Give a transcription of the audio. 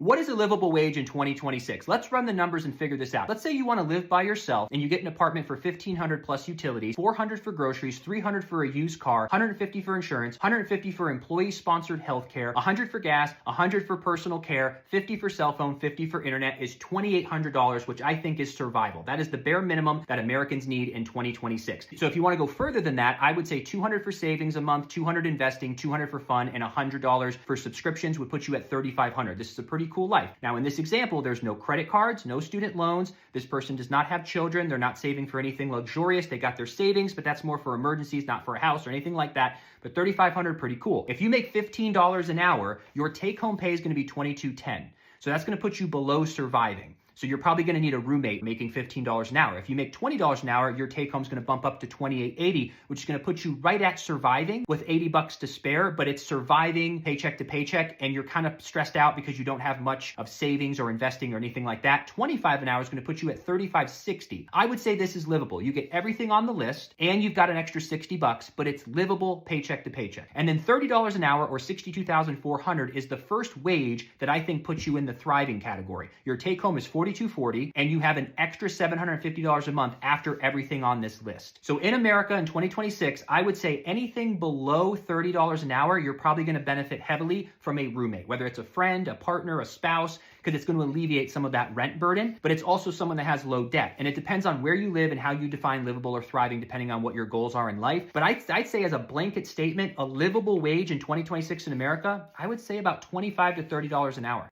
What is a livable wage in 2026? Let's run the numbers and figure this out. Let's say you want to live by yourself and you get an apartment for $1,500 plus utilities, $400 for groceries, $300 for a used car, $150 for insurance, $150 for employee-sponsored healthcare, $100 for gas, $100 for personal care, $50 for cell phone, $50 for internet is $2,800, which I think is survival. That is the bare minimum that Americans need in 2026. So if you want to go further than that, I would say $200 for savings a month, $200 investing, $200 for fun, and $100 for subscriptions would put you at $3,500. This is a pretty cool life. Now, in this example, there's no credit cards, no student loans. This person does not have children. They're not saving for anything luxurious. They got their savings, but that's more for emergencies, not for a house or anything like that. But $3,500, pretty cool. If you make $15 an hour, your take-home pay is going to be $22.10. So that's going to put you below surviving. So you're probably going to need a roommate making $15 an hour. If you make $20 an hour, your take home is going to bump up to $28.80, which is going to put you right at surviving with $80 to spare, but it's surviving paycheck to paycheck, and you're kind of stressed out because you don't have much of savings or investing or anything like that. $25 an hour is going to put you at $35.60. I would say this is livable. You get everything on the list and you've got an extra $60, but it's livable paycheck to paycheck. And then $30 an hour or $62,400 is the first wage that I think puts you in the thriving category. Your take home is $42.40, and you have an extra $750 a month after everything on this list. So in America in 2026, I would say anything below $30 an hour, you're probably going to benefit heavily from a roommate, whether it's a friend, a partner, a spouse, because it's going to alleviate some of that rent burden, but it's also someone that has low debt. And it depends on where you live and how you define livable or thriving, depending on what your goals are in life. But I'd say as a blanket statement, a livable wage in 2026 in America, I would say about $25 to $30 an hour.